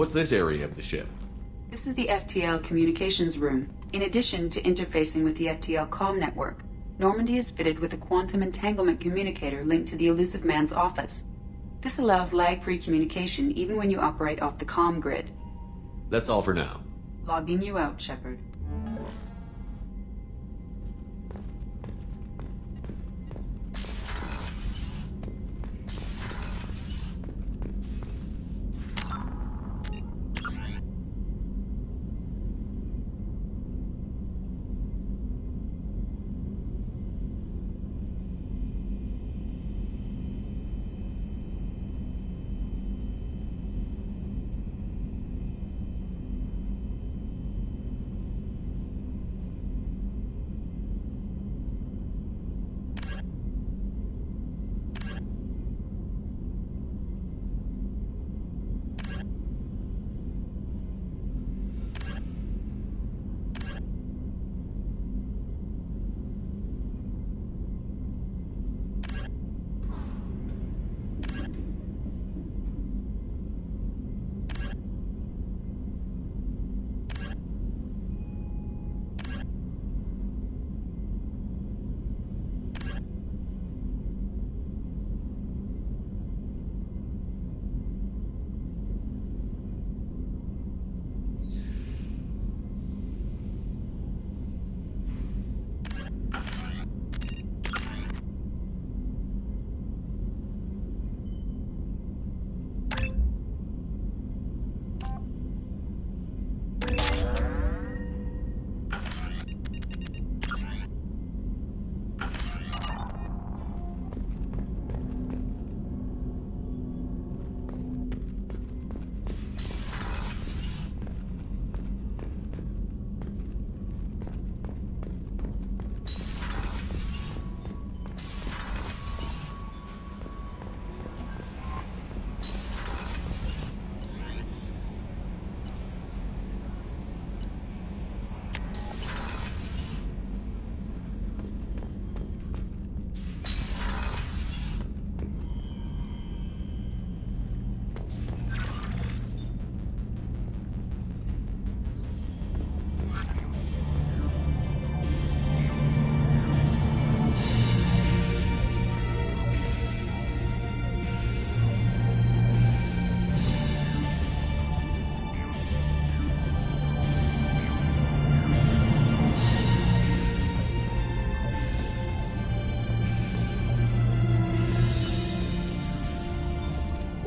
What's this area of the ship? This is the FTL communications room. In addition to interfacing with the FTL comm network, Normandy is fitted with a quantum entanglement communicator linked to the Illusive Man's office. This allows lag-free communication even when you operate off the comm grid. That's all for now. Logging you out, Shepard.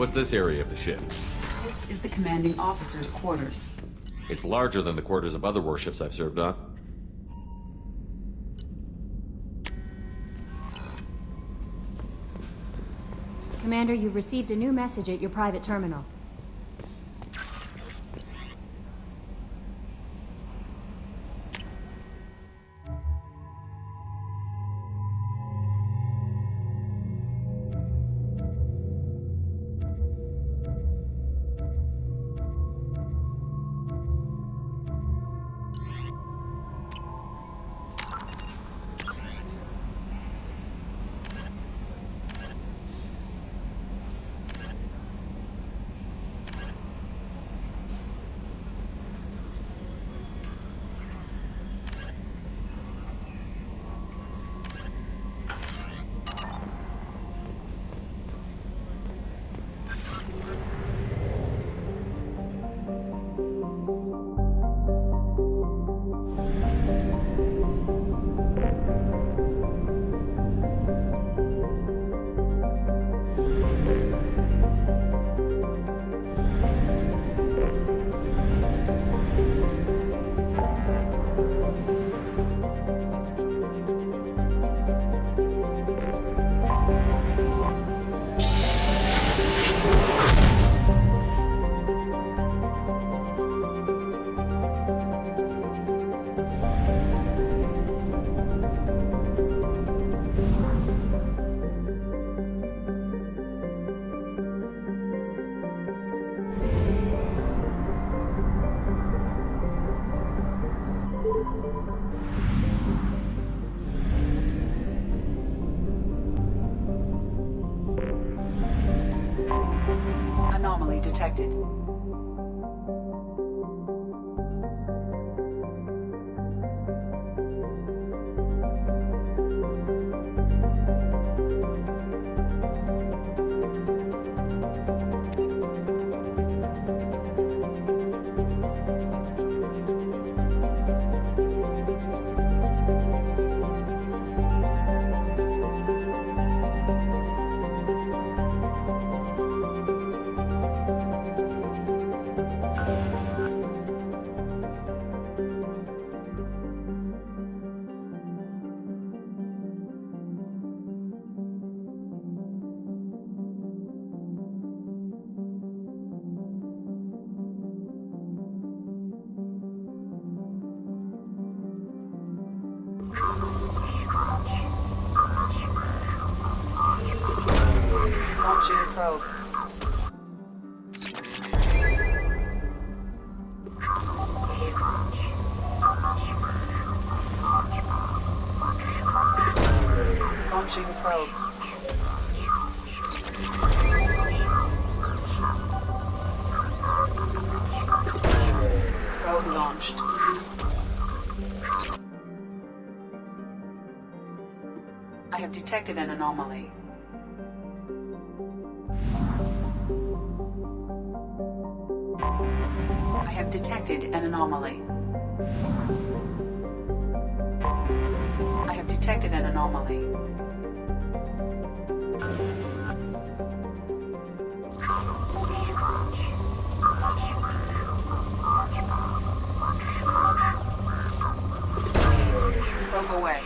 What's this area of the ship? This is the commanding officer's quarters. It's larger than the quarters of other warships I've served on. Commander, you've received a new message at your private terminal. detected. Launching probe. Launching probe. Probe launched. I have detected an anomaly. I have detected an anomaly. I have detected an anomaly. Probe away.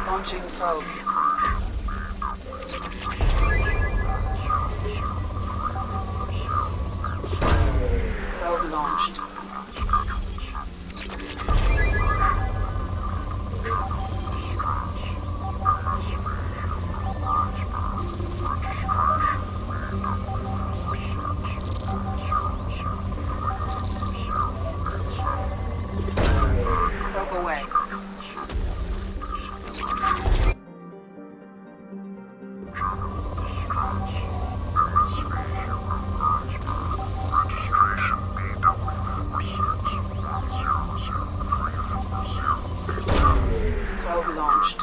Launching probe. Probe launched. Probe away. Probe launched.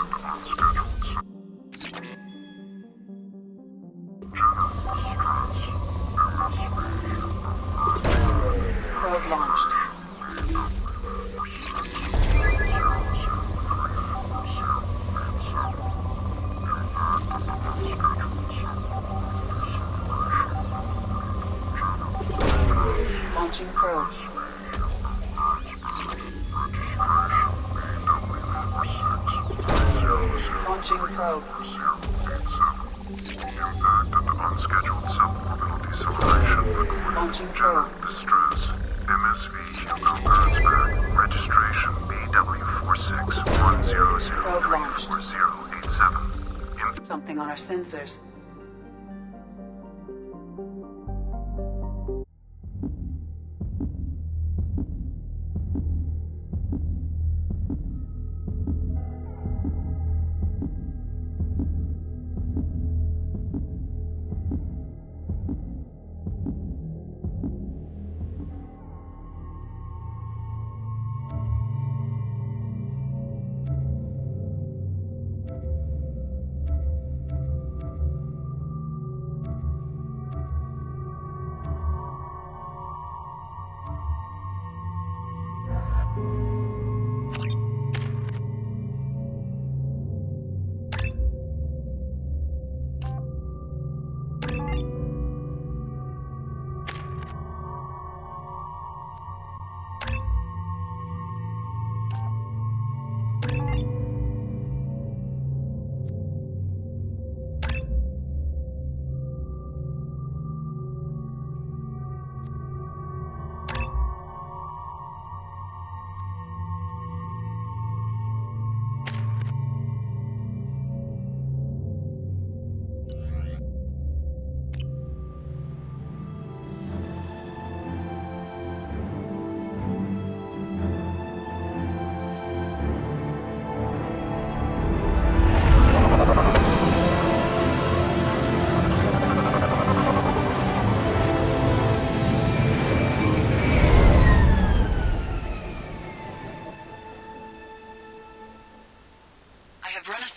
Probe launched. Launching probe. Launching probe. Unscheduled suborbital deceleration recorded. Launching probe. Distress. MSV Hugo Gernsback. Registration Probe launched. BW46104087. Something on our sensors.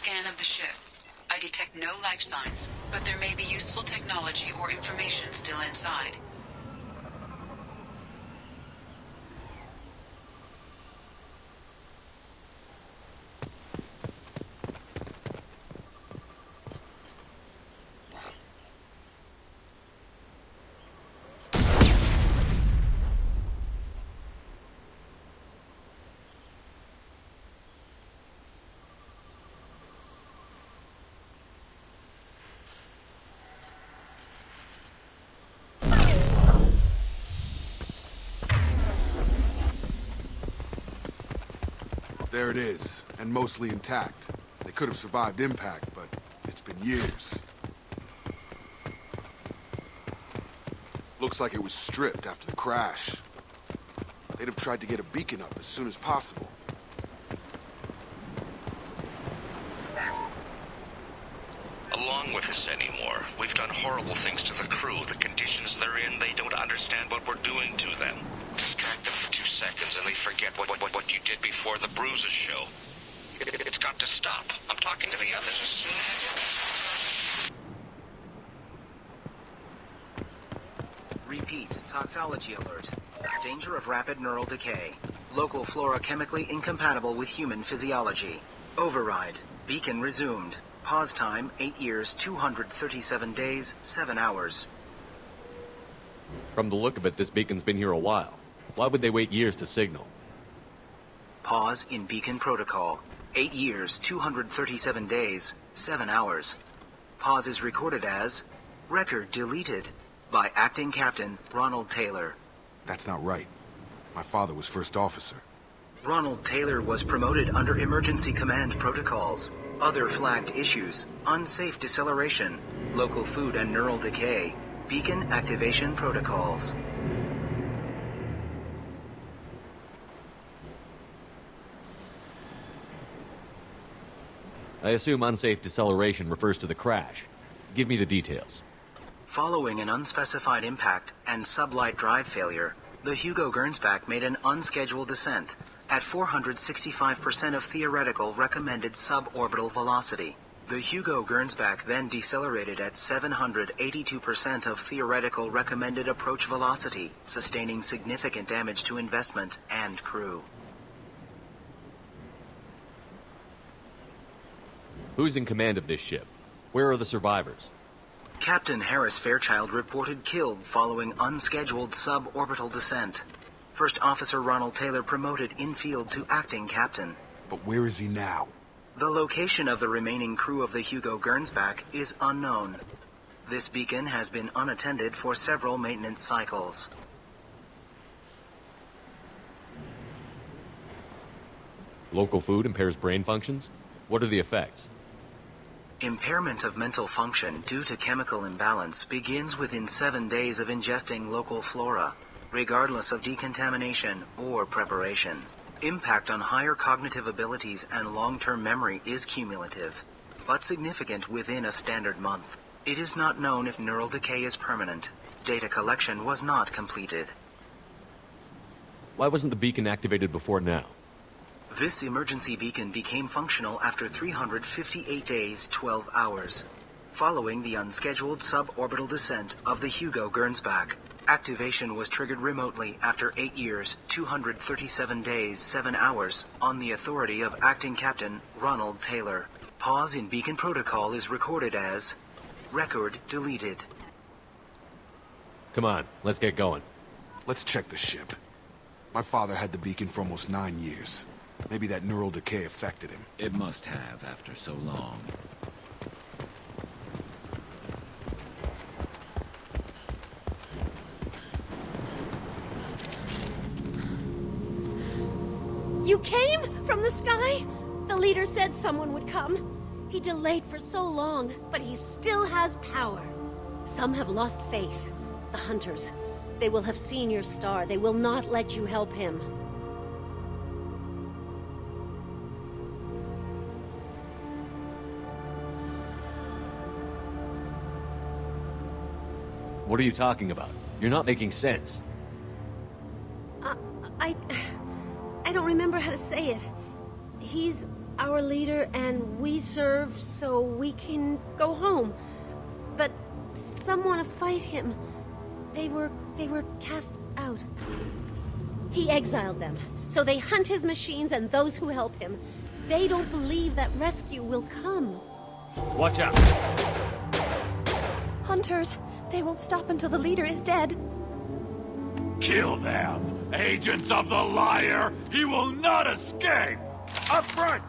scan of the ship. I detect no life signs, but there may be useful technology or information still inside. There it is, and mostly intact. They could have survived impact, but it's been years. Looks like it was stripped after the crash. They'd have tried to get a beacon up as soon as possible. Along with us anymore. We've done horrible things to the crew. The conditions they're in, they don't understand what we're doing to them. Distract them for 2 seconds and they forget what you did before the bruises show. It's got to stop. I'm talking to the others as soon as... Repeat, toxology alert. Danger of rapid neural decay. Local flora chemically incompatible with human physiology. Override. Beacon resumed. Pause time, 8 years, 237 days, 7 hours. From the look of it, this beacon's been here a while. Why would they wait years to signal? Pause in beacon protocol. 8 years, 237 days, 7 hours. Pause is recorded as record deleted by Acting Captain Ronald Taylor. That's not right. My father was first officer. Ronald Taylor was promoted under emergency command protocols. Other flagged issues: unsafe deceleration, local food and neural decay, beacon activation protocols. I assume unsafe deceleration refers to the crash. Give me the details. Following an unspecified impact and sublight drive failure, the Hugo Gernsback made an unscheduled descent at 465% of theoretical recommended suborbital velocity. The Hugo Gernsback then decelerated at 782% of theoretical recommended approach velocity, sustaining significant damage to investment and crew. Who's in command of this ship? Where are the survivors? Captain Harris Fairchild reported killed following unscheduled suborbital descent. First Officer Ronald Taylor promoted in-field to acting captain. But where is he now? The location of the remaining crew of the Hugo Gernsback is unknown. This beacon has been unattended for several maintenance cycles. Local food impairs brain functions? What are the effects? Impairment of mental function due to chemical imbalance begins within 7 days of ingesting local flora, regardless of decontamination or preparation. Impact on higher cognitive abilities and long-term memory is cumulative, but significant within a standard month. It is not known if neural decay is permanent. Data collection was not completed. Why wasn't the beacon activated before now? This emergency beacon became functional after 358 days, 12 hours. Following the unscheduled suborbital descent of the Hugo Gernsback, activation was triggered remotely after 8 years, 237 days, 7 hours, on the authority of Acting Captain Ronald Taylor. Pause in beacon protocol is recorded as record deleted. Come on, let's get going. Let's check the ship. My father had the beacon for almost 9 years. Maybe that neural decay affected him. It must have after so long. You came from the sky? The leader said someone would come. He delayed for so long, but he still has power. Some have lost faith. The hunters. They will have seen your star. They will not let you help him. What are you talking about? You're not making sense. I don't remember how to say it. He's our leader and we serve so we can go home. But some want to fight him. They were cast out. He exiled them, so they hunt his machines and those who help him. They don't believe that rescue will come. Watch out! Hunters! They won't stop until the leader is dead. Kill them! Agents of the liar! He will not escape! Up front!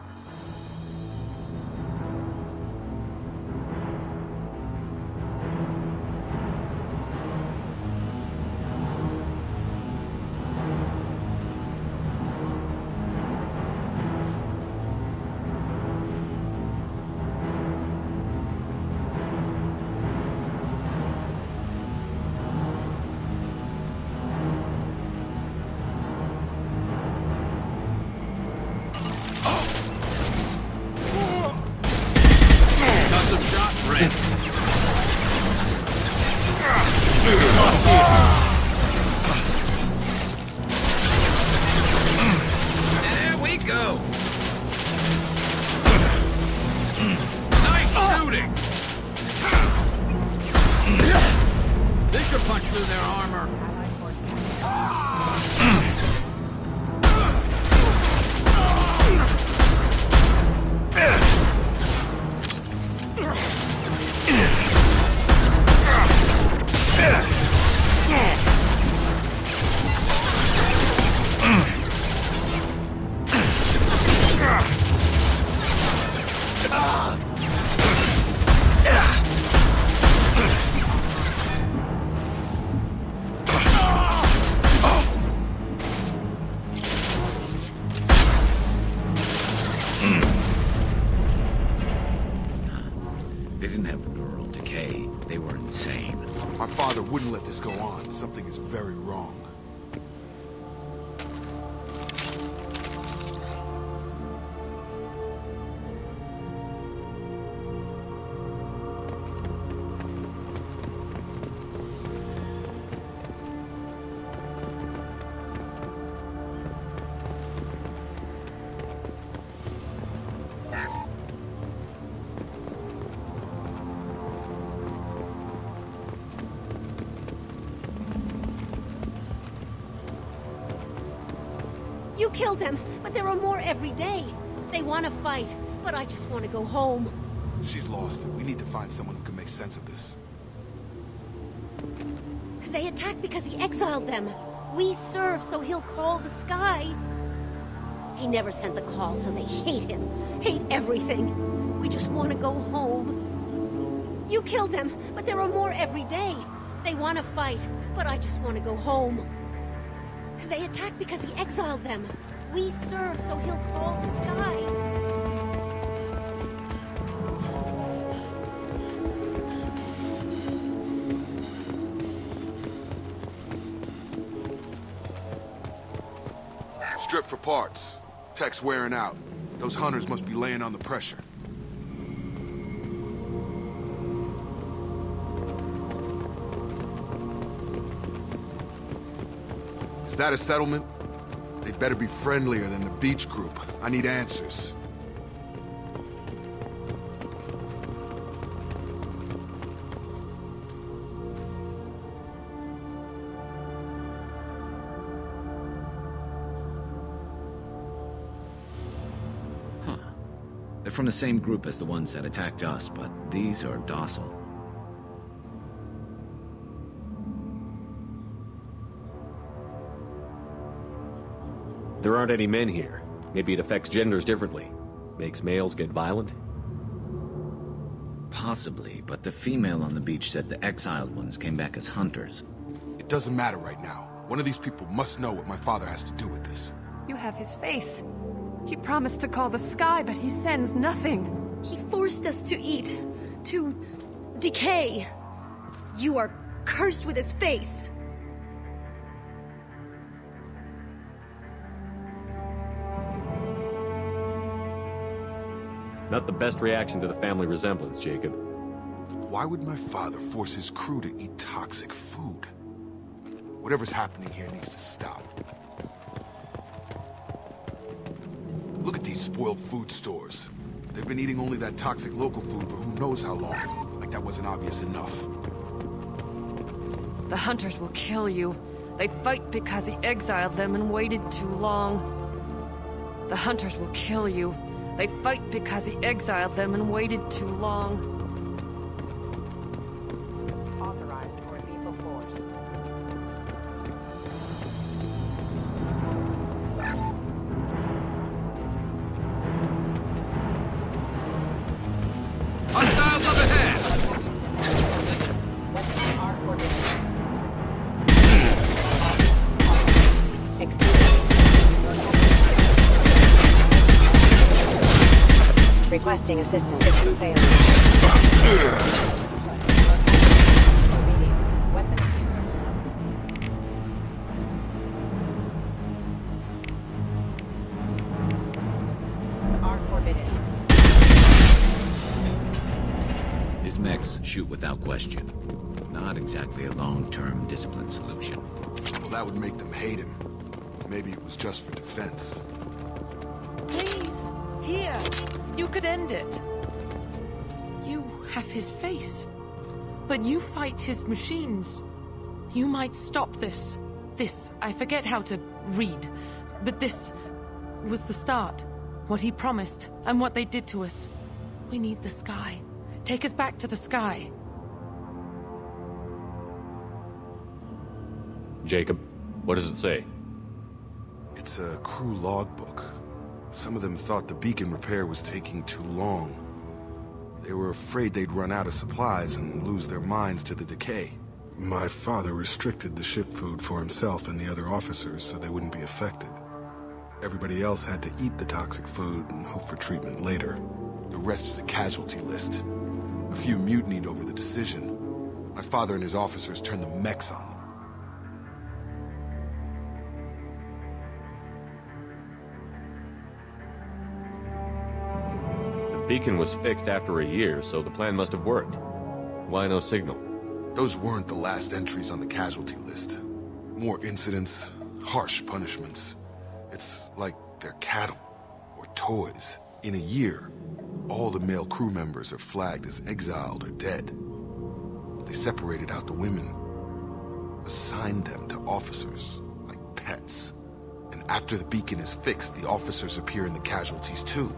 There we go. Nice shooting! This should punch through their armor. They didn't have neural decay. They were insane. My father wouldn't let this go on. Something is very wrong. You killed them, but there are more every day. They want to fight, but I just want to go home. She's lost. We need to find someone who can make sense of this. They attack because he exiled them. We serve so he'll call the sky. He never sent the call, so they hate him. Hate everything. We just want to go home. You killed them, but there are more every day. They want to fight, but I just want to go home. They attack because he exiled them. We serve so he'll call the sky. Strip for parts. Tech's wearing out. Those hunters must be laying on the pressure. Is that a settlement? They'd better be friendlier than the beach group. I need answers. They're from the same group as the ones that attacked us, but these are docile. There aren't any men here. Maybe it affects genders differently. Makes males get violent? Possibly, but the female on the beach said the exiled ones came back as hunters. It doesn't matter right now. One of these people must know what my father has to do with this. You have his face. He promised to call the sky, but he sends nothing. He forced us to eat, to decay. You are cursed with his face. Not the best reaction to the family resemblance, Jacob. Why would my father force his crew to eat toxic food? Whatever's happening here needs to stop. Look at these spoiled food stores. They've been eating only that toxic local food for who knows how long. Like that wasn't obvious enough. The hunters will kill you. They fight because he exiled them and waited too long. The hunters will kill you. They fight because he exiled them and waited too long. Authorized for lethal force. Hostiles up ahead! Weapons are forbidden. Requesting assistance. System failure. Weapon. Are forbidden. His mechs shoot without question. Not exactly a long-term discipline solution. Well, that would make them hate him. Maybe it was just for defense. Please, here. You could end it. You have his face. But you fight his machines. You might stop this. This, I forget how to read. But this was the start. What he promised, and what they did to us. We need the sky. Take us back to the sky. Jacob, what does it say? It's a crew logbook. Some of them thought the beacon repair was taking too long. They were afraid they'd run out of supplies and lose their minds to the decay. My father restricted the ship food for himself and the other officers so they wouldn't be affected. Everybody else had to eat the toxic food and hope for treatment later. The rest is a casualty list. A few mutinied over the decision. My father and his officers turned the mechs on them. The beacon was fixed after a year, so the plan must have worked. Why no signal? Those weren't the last entries on the casualty list. More incidents, harsh punishments. It's like they're cattle, or toys. In a year, all the male crew members are flagged as exiled or dead. They separated out the women, assigned them to officers, like pets. And after the beacon is fixed, the officers appear in the casualties too.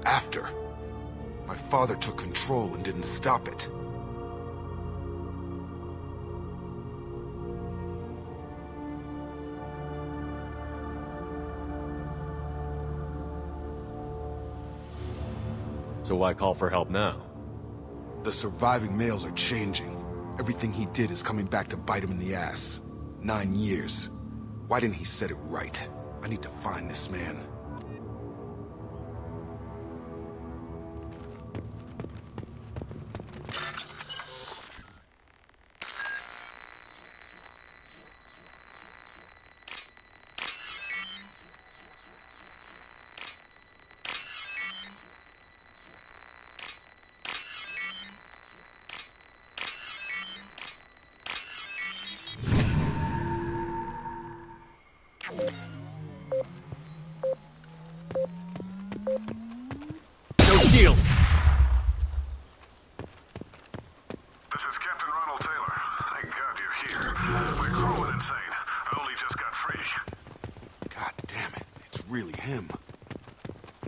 After. My father took control and didn't stop it. So why call for help now? The surviving males are changing. Everything he did is coming back to bite him in the ass. 9 years. Why didn't he set it right? I need to find this man. No shield! This is Captain Ronald Taylor. Thank God you're here. My crew went insane. I only just got free. God damn it, it's really him.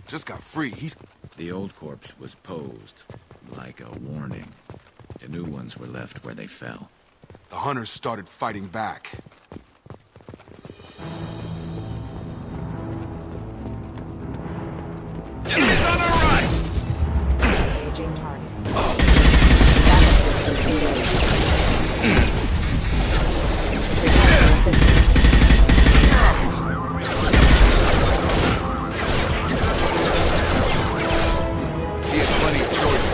Just got free, he's... The old corpse was posed, like a warning. The new ones were left where they fell. The hunters started fighting back. Enemies on our right! Engaging target. He has plenty of choices.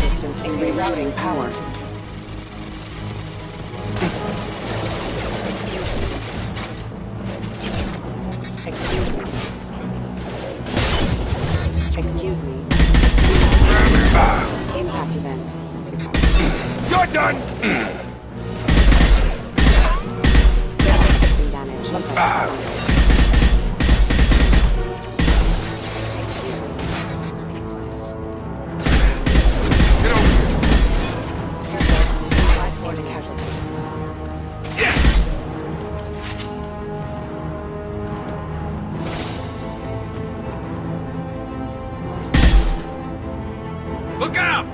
Systems in rerouting power. Excuse me. Impact event. You're done! Look out!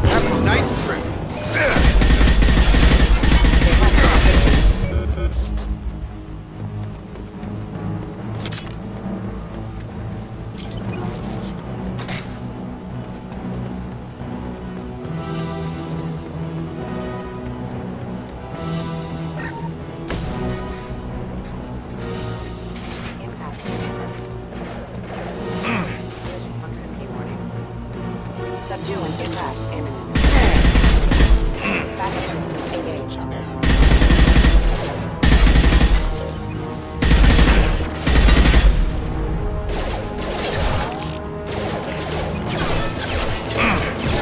Have a nice trip. Subdue and suppress imminent. Backup systems engaged.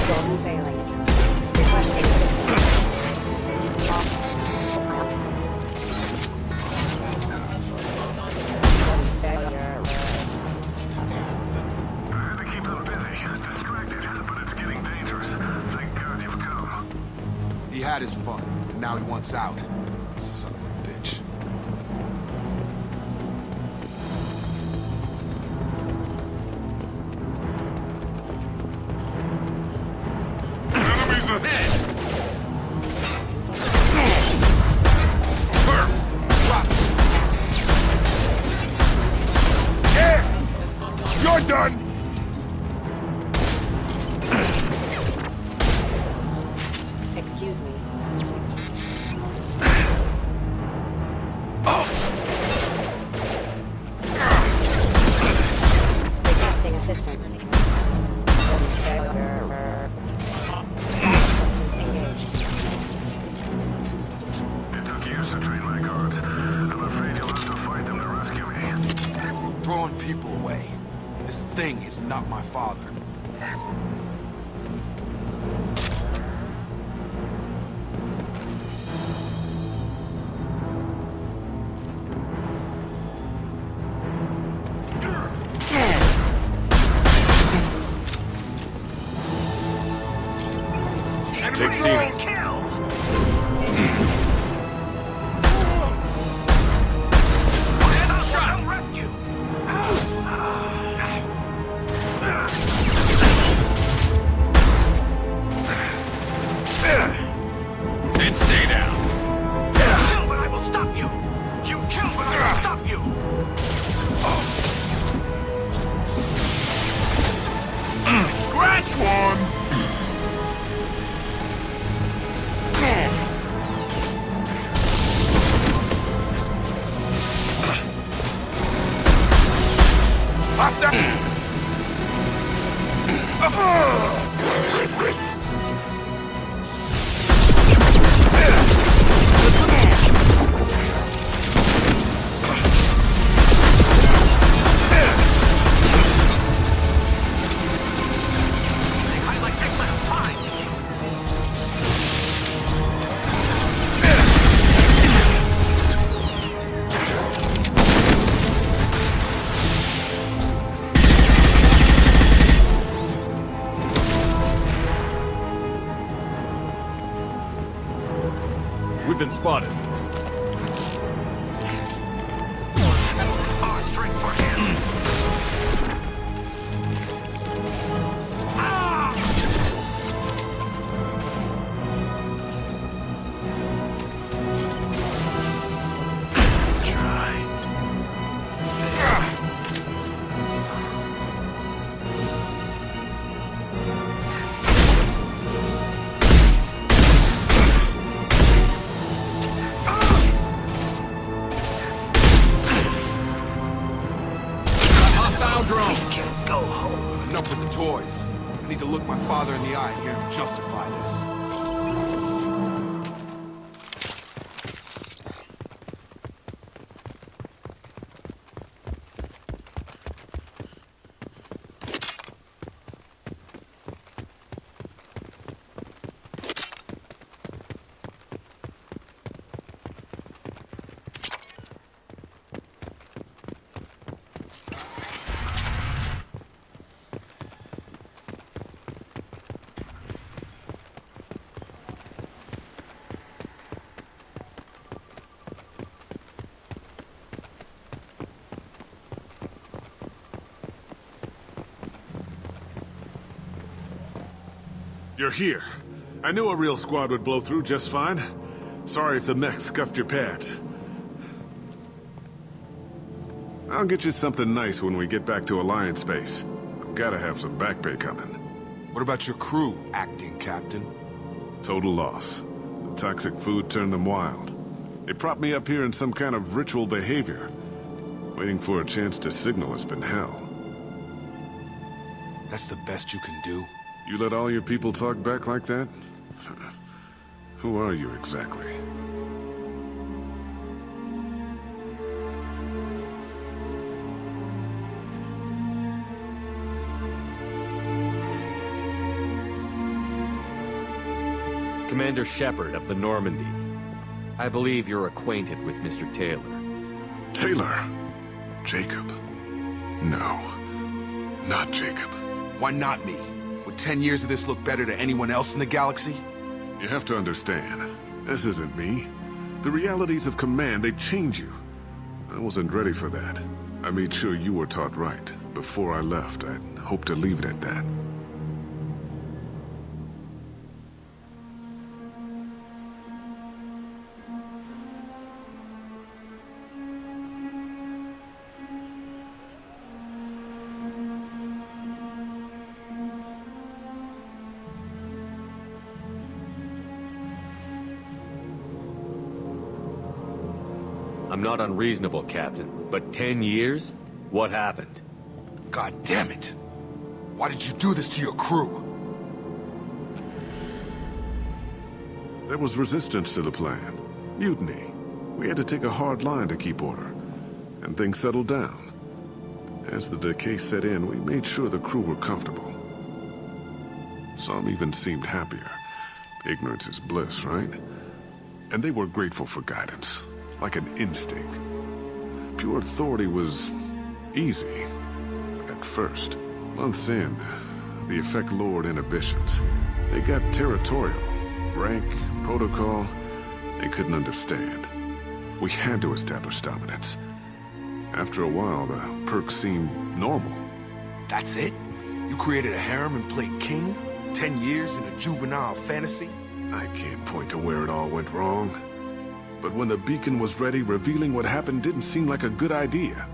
Golden failing. Requesting I had to keep them busy, distracted, but it's getting dangerous. Thank God you've come. He had his fun, and now he wants out. Son of a bitch. Enemies ahead! You're done! Excuse me. Requesting assistance. Engaged. It took years to train my guards. I'm afraid you'll have to fight them to rescue me. Throwing people away. This thing is not my father. They've seen us. Then stay down. Kill, but I will stop you! You kill, but I will stop you! Scratch one! We've been spotted. Hard drink for him! Go home. Enough with the toys. I need to look my father in the eye and hear him justify this. You're here. I knew a real squad would blow through just fine. Sorry if the mech scuffed your pads. I'll get you something nice when we get back to Alliance space. I've gotta have some back pay coming. What about your crew, acting captain? Total loss. The toxic food turned them wild. They propped me up here in some kind of ritual behavior. Waiting for a chance to signal has been hell. That's the best you can do? You let all your people talk back like that? Who are you exactly? Commander Shepard of the Normandy. I believe you're acquainted with Mr. Taylor. Taylor? Jacob? No. Not Jacob. Why not me? Would 10 years of this look better to anyone else in the galaxy? You have to understand, this isn't me. The realities of command, they change you. I wasn't ready for that. I made sure you were taught right. Before I left, I'd hoped to leave it at that. I'm not unreasonable, Captain, but 10 years? What happened? God damn it! Why did you do this to your crew? There was resistance to the plan. Mutiny. We had to take a hard line to keep order. And things settled down. As the decay set in, we made sure the crew were comfortable. Some even seemed happier. Ignorance is bliss, right? And they were grateful for guidance. Like an instinct. Pure authority was easy. At first. Months in, the effect lowered inhibitions. They got territorial. Rank, protocol, they couldn't understand. We had to establish dominance. After a while, the perks seemed normal. That's it? You created a harem and played king? 10 years in a juvenile fantasy? I can't point to where it all went wrong. But when the beacon was ready, revealing what happened didn't seem like a good idea.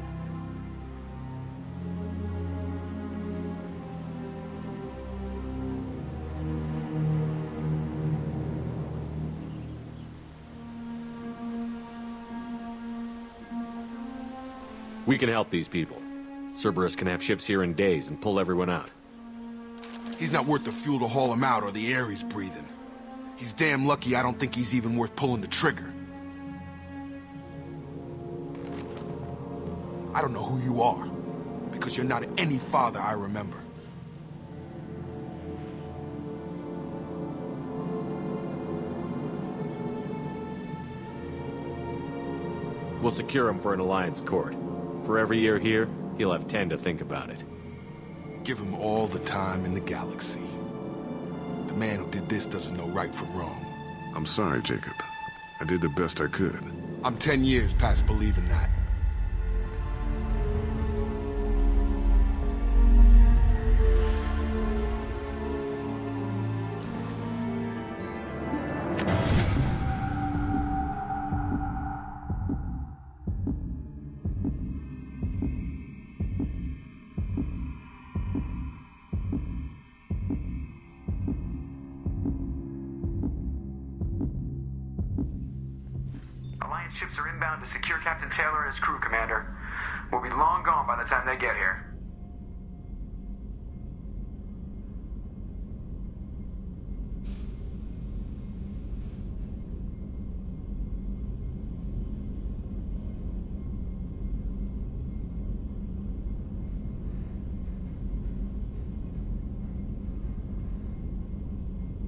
We can help these people. Cerberus can have ships here in days and pull everyone out. He's not worth the fuel to haul him out or the air he's breathing. He's damn lucky I don't think he's even worth pulling the trigger. I don't know who you are, because you're not any father I remember. We'll secure him for an Alliance court. For every year here, he'll have 10 to think about it. Give him all the time in the galaxy. The man who did this doesn't know right from wrong. I'm sorry, Jacob. I did the best I could. I'm 10 years past believing that. Ships are inbound to secure Captain Taylor and his crew, Commander. We'll be long gone by the time they get here.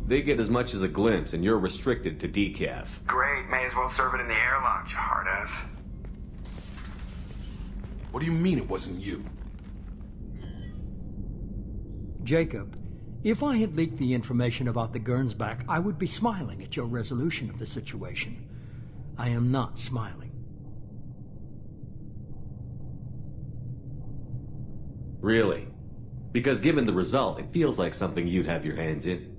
They get as much as a glimpse, and you're restricted to decaf. Great, may as well serve it in the airlock, you hard ass. What do you mean it wasn't you? Jacob, if I had leaked the information about the Gernsback, I would be smiling at your resolution of the situation. I am not smiling. Really? Because given the result, it feels like something you'd have your hands in.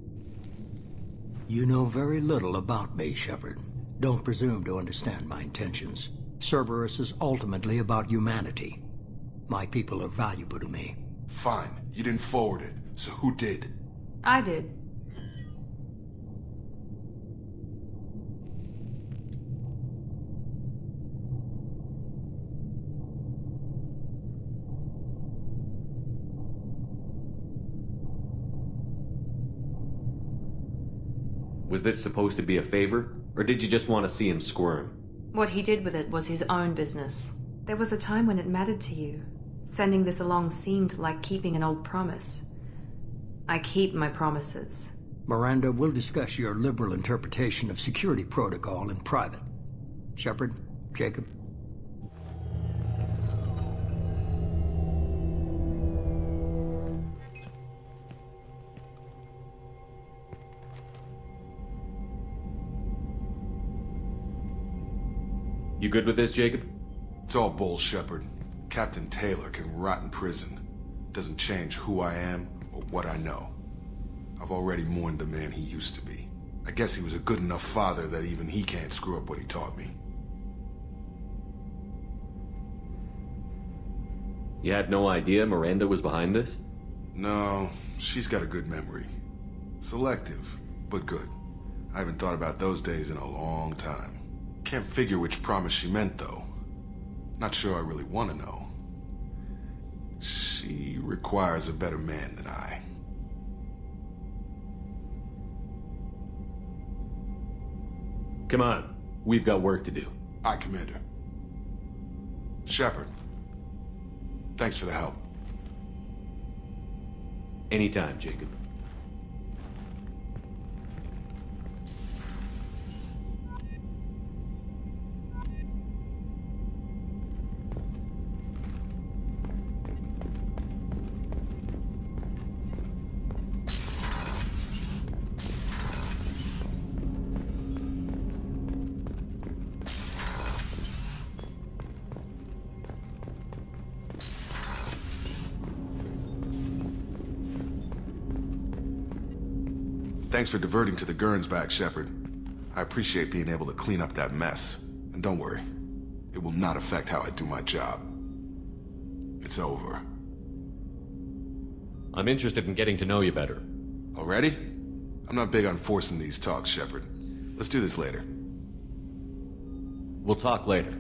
You know very little about me, Shepard. Don't presume to understand my intentions. Cerberus is ultimately about humanity. My people are valuable to me. Fine. You didn't forward it, so who did? I did. Was this supposed to be a favor, or did you just want to see him squirm? What he did with it was his own business. There was a time when it mattered to you. Sending this along seemed like keeping an old promise. I keep my promises. Miranda, we'll discuss your liberal interpretation of security protocol in private. Shepard, Jacob. You good with this, Jacob? It's all bull, Shepard. Captain Taylor can rot in prison. Doesn't change who I am or what I know. I've already mourned the man he used to be. I guess he was a good enough father that even he can't screw up what he taught me. You had no idea Miranda was behind this? No, she's got a good memory. Selective, but good. I haven't thought about those days in a long time. Can't figure which promise she meant, though. Not sure I really want to know. She requires a better man than I. Come on. We've got work to do. Aye, Commander. Shepard. Thanks for the help. Anytime, Jacob. Thanks for diverting to the Gernsback, Shepard. I appreciate being able to clean up that mess. And don't worry, it will not affect how I do my job. It's over. I'm interested in getting to know you better. Already? I'm not big on forcing these talks, Shepard. Let's do this later. We'll talk later.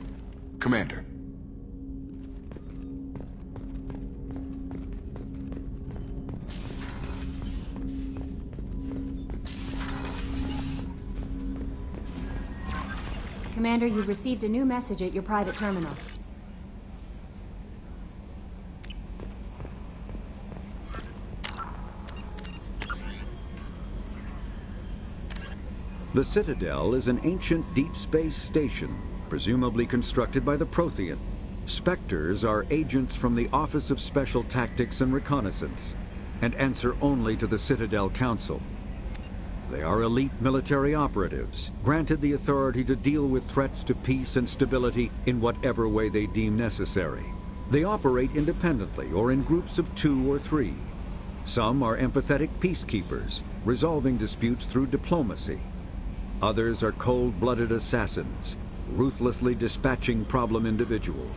Commander. Commander, you've received a new message at your private terminal. The Citadel is an ancient deep space station, presumably constructed by the Prothean. Spectres are agents from the Office of Special Tactics and Reconnaissance, and answer only to the Citadel Council. They are elite military operatives, granted the authority to deal with threats to peace and stability in whatever way they deem necessary. They operate independently or in groups of 2 or 3. Some are empathetic peacekeepers, resolving disputes through diplomacy. Others are cold-blooded assassins, ruthlessly dispatching problem individuals.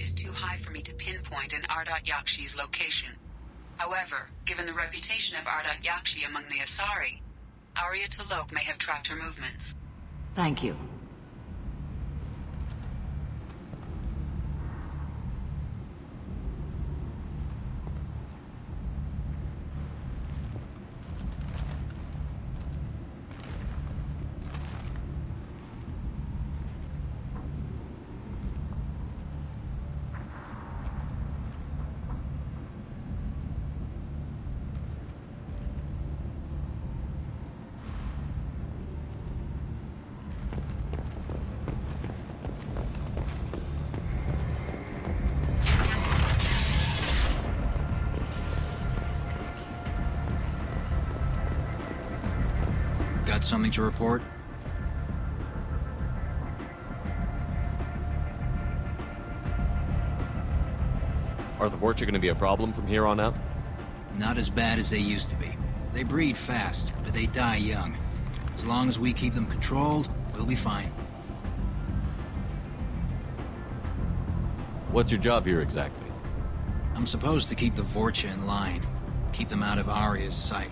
is too high for me to pinpoint an Ardat Yakshi's location. However, given the reputation of Ardat Yakshi among the Asari, Arya T'Loak may have tracked her movements. Thank you. Got something to report? Are the Vorcha going to be a problem from here on out? Not as bad as they used to be. They breed fast, but they die young. As long as we keep them controlled, we'll be fine. What's your job here exactly? I'm supposed to keep the Vorcha in line. Keep them out of Arya's sight.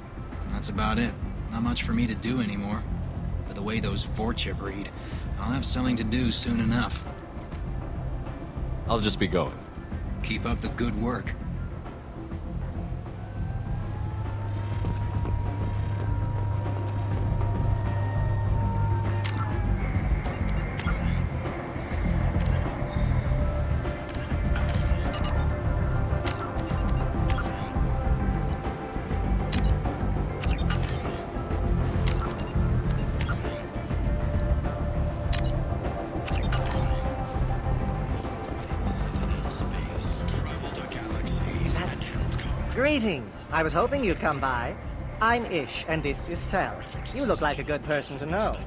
That's about it. Not much for me to do anymore. But the way those Vorcha breed, I'll have something to do soon enough. I'll just be going. Keep up the good work. Greetings. I was hoping you'd come by. I'm Ish, and this is Cell. You look like a good person to know.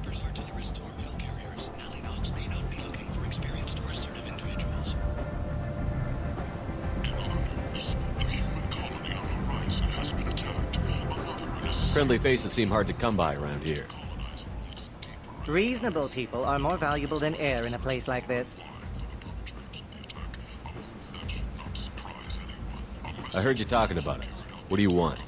Friendly faces seem hard to come by around here. Reasonable people are more valuable than air in a place like this. I heard you talking about us. What do you want?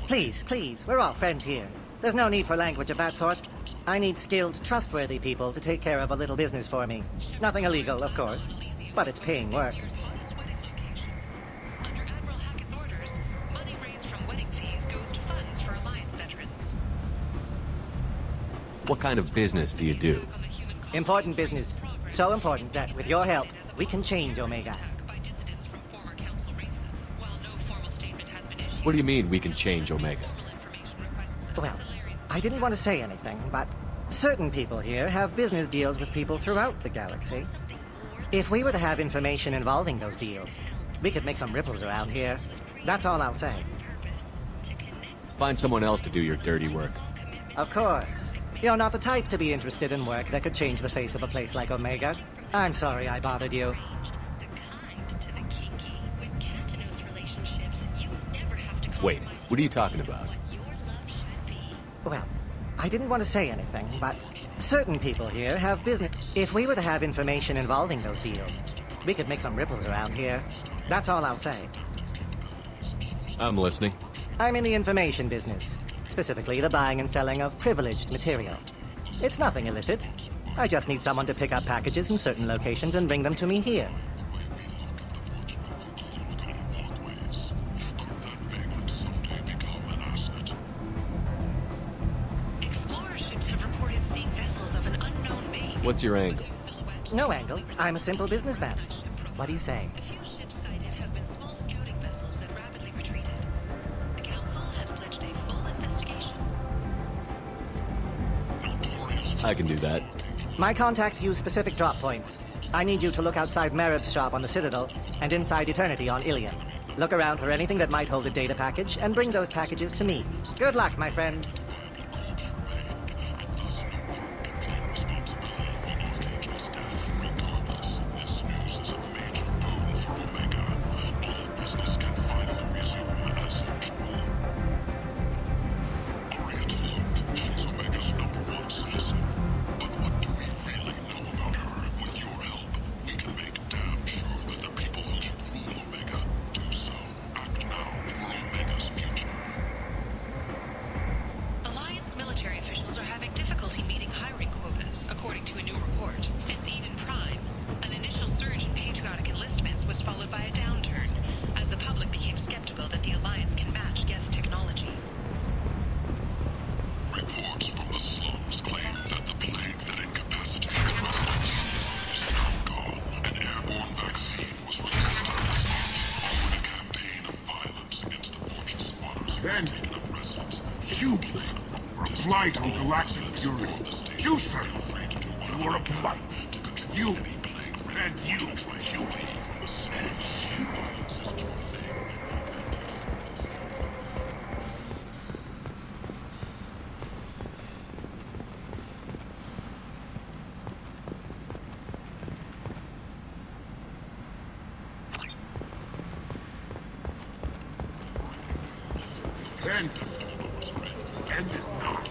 Please, please, we're all friends here. There's no need for language of that sort. I need skilled, trustworthy people to take care of a little business for me. Nothing illegal, of course, but it's paying work. Under Admiral Hackett's orders, money raised from wedding fees goes to funds for Alliance veterans. What kind of business do you do? Important business. So important that, with your help, we can change Omega. What do you mean we can change Omega? Well, I didn't want to say anything, but certain people here have business deals with people throughout the galaxy. If we were to have information involving those deals, we could make some ripples around here. That's all I'll say. Find someone else to do your dirty work. Of course. You're not the type to be interested in work that could change the face of a place like Omega. I'm sorry I bothered you. Wait, what are you talking about? Well, I didn't want to say anything, but certain people here have business. If we were to have information involving those deals, we could make some ripples around here. That's all I'll say. I'm listening. I'm in the information business, specifically the buying and selling of privileged material. It's nothing illicit. I just need someone to pick up packages in certain locations and bring them to me here. What's your angle? No angle. I'm a simple businessman. What do you say? A few ships sighted have been small scouting vessels that rapidly retreated. The Council has pledged a full investigation. I can do that. My contacts use specific drop points. I need you to look outside Marib's shop on the Citadel and inside Eternity on Ilion. Look around for anything that might hold a data package and bring those packages to me. Good luck, my friends. Rend. Humans are a blight on galactic purity. You, sir, you are a blight. You, and you, human. End. End is not.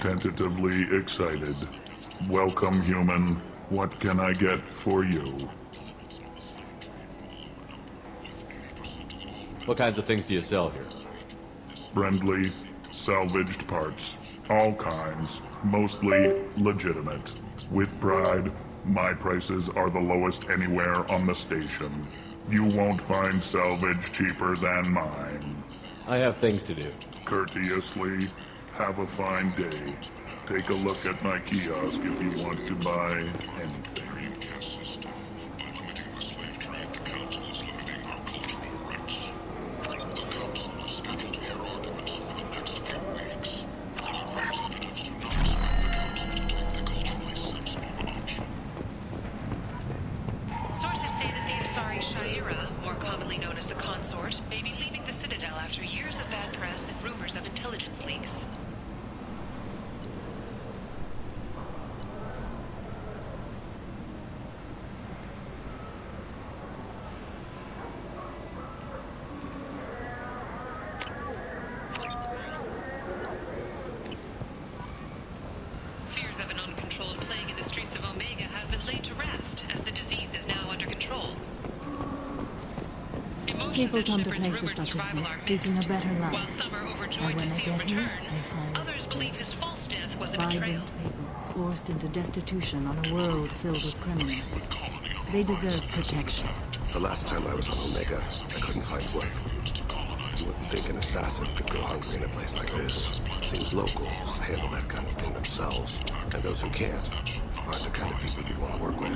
Tentatively excited. Welcome, human. What can I get for you? What kinds of things do you sell here? Friendly, salvaged parts. All kinds. Mostly legitimate. With pride, my prices are the lowest anywhere on the station. You won't find salvage cheaper than mine. I have things to do. Courteously, have a fine day. Take a look at my kiosk if you want to buy anything. Sources say that the Asari Shaira, more commonly known as the Consort, may be leaving the Citadel after years of bad press and rumors of intelligence leaks. Fears of an uncontrolled plague in the streets of Omega have been laid to rest, as the disease is now under control. People come to places such as this seeking a better While life. some are And overjoyed when to they see him get here, return, they find others believe his false death was a vibrant betrayal. people forced into destitution on a world filled with criminals. They deserve protection. The last time I was on Omega, I couldn't find work. You wouldn't think an assassin could go hungry in a place like this. Seems locals handle that kind of thing themselves, and those who can't aren't the kind of people you'd want to work with.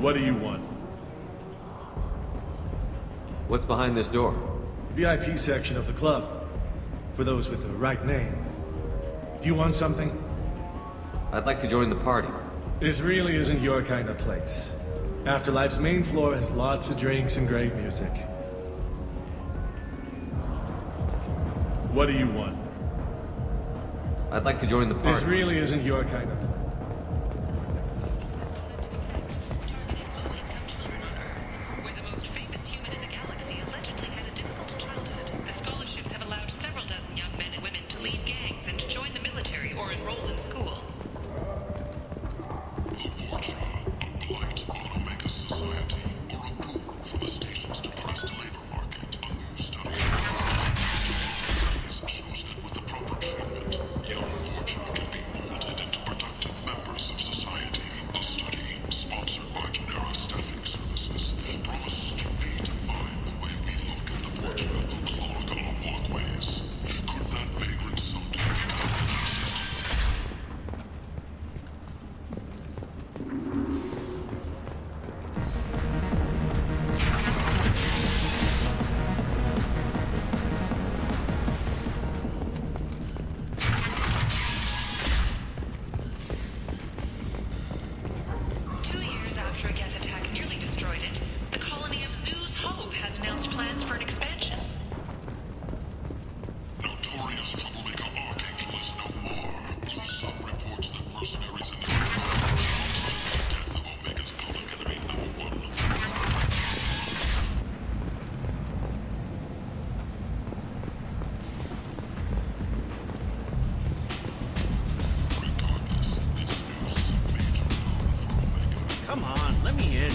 What do you want? What's behind this door? VIP section of the club. For those with the right name. Do you want something? I'd like to join the party. This really isn't your kind of place. Afterlife's main floor has lots of drinks and great music. What do you want? I'd like to join the party. This really isn't your kind of... Where the most famous human in the galaxy allegedly had a difficult childhood, the scholarships have allowed several dozen young men and women to lead gangs and to join the military or enroll in school. Come on, let me in.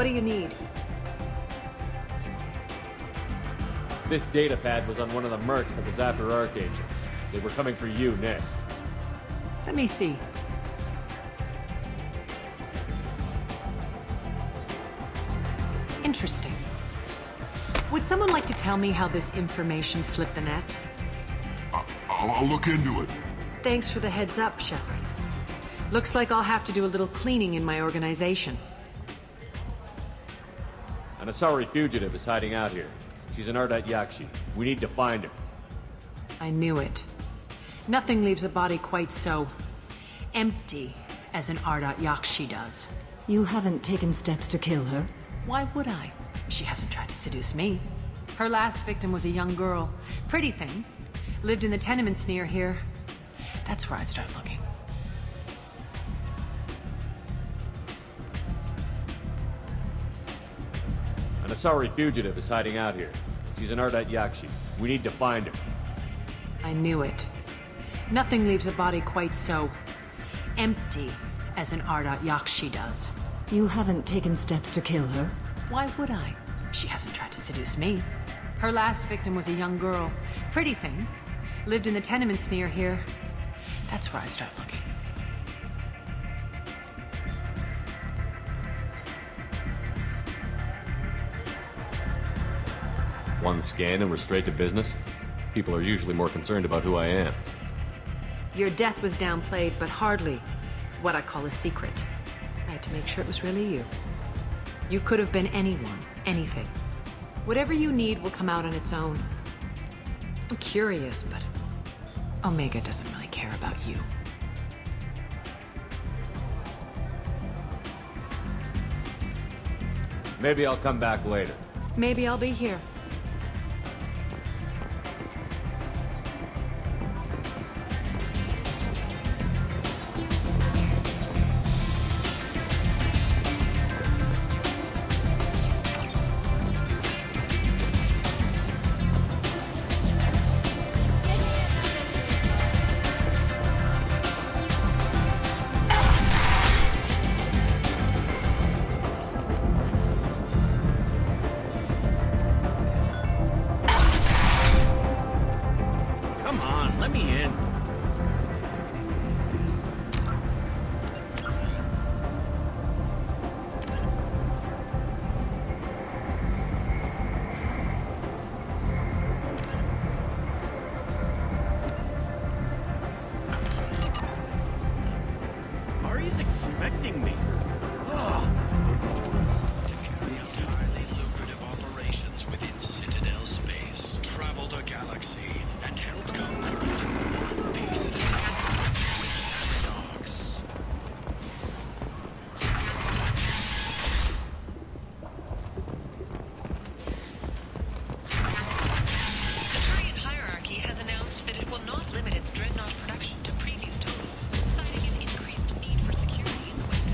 do you need? This data pad was on one of the mercs that was after Archangel. They were coming for you next. Let me see. Interesting. Would someone like to tell me how this information slipped the net? I'll look into it. Thanks for the heads up, Shepard. Looks like I'll have to do a little cleaning in my organization. An Asari fugitive is hiding out here. She's an Ardat Yakshi. We need to find her. I knew it. Nothing leaves a body quite so empty as an Ardat Yakshi does. You haven't taken steps to kill her? Why would I? She hasn't tried to seduce me. Her last victim was a young girl. Pretty thing. Lived in the tenements near here. That's where I'd start looking. An Asari fugitive is hiding out here. She's an Ardat Yakshi. We need to find her. I knew it. Nothing leaves a body quite so empty as an Ardat Yakshi does. You haven't taken steps to kill her? Why would I? She hasn't tried to seduce me. Her last victim was a young girl. Pretty thing. Lived in the tenements near here. That's where I'd start looking. One scan and we're straight to business? People are usually more concerned about who I am. Your death was downplayed, but hardly what I call a secret. I had to make sure it was really you. You could have been anyone, anything. Whatever you need will come out on its own. I'm curious, but Omega doesn't really care about you. Maybe I'll come back later. Maybe I'll be here. Expecting me. Entirely lucrative operations within Citadel space. Traveled a galaxy and helped conquer it one piece at a time with paradox. The Turian hierarchy has announced that it will not limit its dreadnought production to previous totals, citing an increased need for security.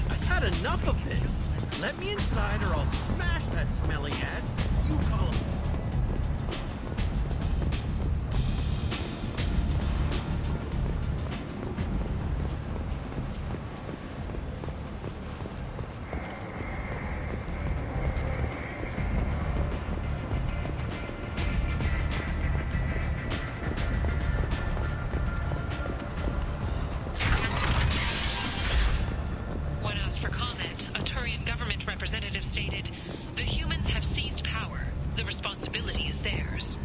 I've had enough of this. Let me inside or I'll smash that smelly ass. You call him. When asked for comment, a Turian government representative stated, "The humans have seized power. The responsibility is theirs."